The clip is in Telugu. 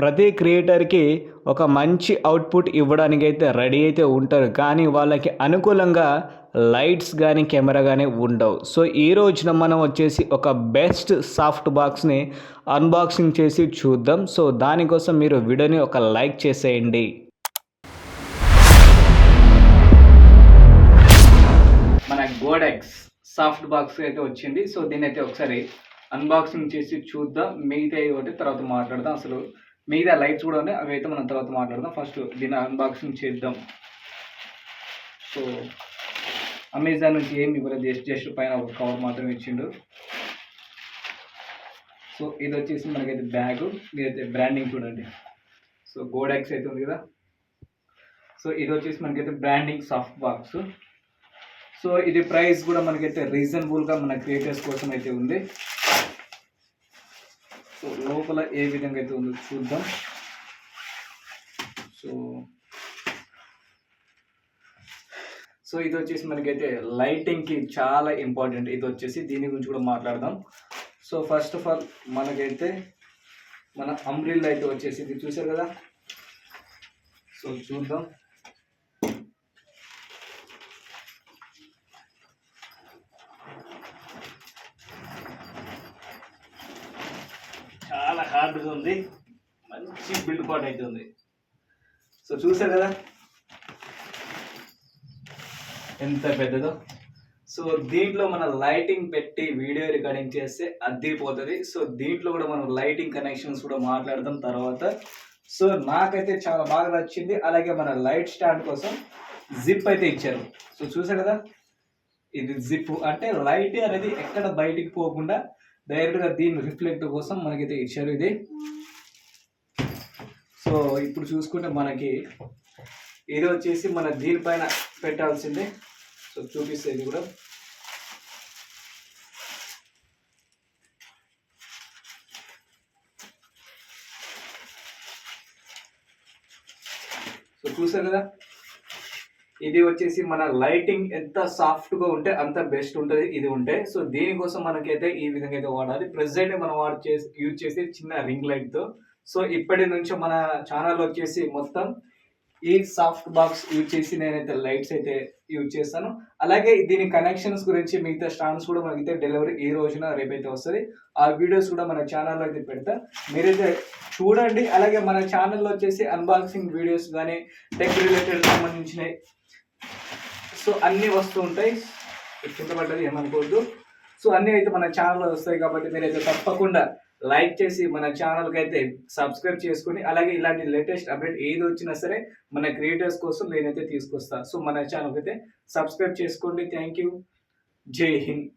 ప్రతి క్రియేటర్‌కి ఒక మంచి అవుట్‌పుట్ ఇవ్వడానికైతే రెడీ అయితే ఉంటారు. కానీ వాళ్ళకి అనుకూలంగా లైట్స్ గానీ, కెమెరా గానీ ఉండవు. సో, ఈ రోజున మనం వచ్చేసి ఒక బెస్ట్ సాఫ్ట్ బాక్స్‌ని అన్బాక్సింగ్ చేసి చూద్దాం. సో, దానికోసం మీరు వీడియోని ఒక లైక్ చేసేయండి. మన గోడెక్స్ సాఫ్ట్ బాక్స్ అయితే వచ్చింది. సో, దీన్నైతే ఒకసారి అన్బాక్సింగ్ చేసి చూద్దాం. మిగతాయి ఒకటి తర్వాత మాట్లాడదాం. అసలు మిగతా లైట్స్ కూడా ఉన్నాయి, అవి అయితే మనం తర్వాత మాట్లాడదాం. ఫస్ట్ దీన్ని అన్బాక్సింగ్ చేద్దాం. సో అమెజాన్ నుంచి ఏమి ఇవ్వలేదు, జస్ట్ పైన ఒక కవర్ మాత్రం ఇచ్చిండు. సో ఇది వచ్చేసి మనకైతే బ్యాగు, ఇదైతే బ్రాండింగ్ చూడండి. సో గోడెక్స్ అయితే ఉంది కదా. సో ఇది వచ్చేసి మనకైతే బ్రాండింగ్ సాఫ్ట్ బాక్స్. సో ఇది ప్రైస్ కూడా మనకైతే రీజనబుల్గా మన క్రియేటర్స్ కోసం అయితే ఉంది. సో లోపల ఏ విధంగా అయితే ఉందో చూద్దాం. సో ఇది వచ్చేసి మనకైతే లైటింగ్కి చాలా ఇంపార్టెంట్. ఇది వచ్చేసి దీని గురించి కూడా మాట్లాడదాం. సో ఫస్ట్ ఆఫ్ ఆల్ మనకైతే మన అంబ్రిల్లా అయితే వచ్చేసి ఇది చూసారు కదా. సో చూద్దాం. చాలా హార్డ్గా ఉంది, మంచి బిల్డ్ పాట్ అయితే ఉంది. సో చూసారు కదా ఎంత పెద్దదో. సో దీంట్లో మన లైటింగ్ పెట్టి వీడియో రికార్డింగ్ చేస్తే అద్దిపోతుంది. సో దీంట్లో కూడా మనం లైటింగ్ కనెక్షన్స్ కూడా మాట్లాడదాం తర్వాత. సో నాకైతే చాలా బాగా నచ్చింది. అలాగే మన లైట్ స్టాండ్ కోసం జిప్ అయితే ఇచ్చారు. సో చూసారు కదా, ఇది జిప్ అంటే లైట్ అనేది ఎక్కడ బయటికి పోకుండా డైరెక్ట్గా దీని రిఫ్లెక్ట్ కోసం మనకైతే ఇచ్చారు ఇది. సో ఇప్పుడు చూసుకుంటే మనకి ఇది వచ్చేసి మన దీనిపైన పెట్టాల్సిందే. సో చూపిస్తే ఇది కూడా. సో చూసారు కదా, ఇది వచ్చేసి మన లైటింగ్ ఎంత సాఫ్ట్గా ఉంటే అంత బెస్ట్ ఉంటుంది ఇది ఉంటే. సో దీనికోసం మనకైతే ఈ విధంగా అయితే వాడాలి. ప్రెసెంట్ మనం యూజ్ చేసి చిన్న రింగ్ లైట్తో. సో ఇప్పటి నుంచి మన ఛానల్ వచ్చేసి మొత్తం ఈ సాఫ్ట్ బాక్స్ యూజ్ చేసి నేనైతే లైట్స్ అయితే యూజ్ చేస్తాను. అలాగే దీని కనెక్షన్స్ గురించి మిగతా స్టాండ్స్ కూడా మనకైతే డెలివరీ ఈ రోజున రేపైతే వస్తుంది. ఆ వీడియోస్ కూడా మన ఛానల్లో అయితే పెడతా, మీరైతే చూడండి. అలాగే మన ఛానల్లో వచ్చేసి అన్బాక్సింగ్ వీడియోస్ కానీ టెక్ రిలేటెడ్ సంబంధించినవి సో అన్నీ వస్తూ ఉంటాయి. చుట్టబడ్డది ఏమనుకోవద్దు. సో అన్నీ అయితే మన ఛానల్లో వస్తాయి కాబట్టి మీరైతే తప్పకుండా లైక్ చేసి మన ఛానల్కి అయితే సబ్స్క్రైబ్ చేసుకుని, అలాగే ఇలాంటి లేటెస్ట్ అప్డేట్ ఏది వచ్చినా సరే మన క్రియేటర్స్ కోసం నేనైతే తీసుకొస్తాను. సో మన ఛానల్కి అయితే సబ్స్క్రైబ్ చేసుకోండి. Thank you. జై హింద్.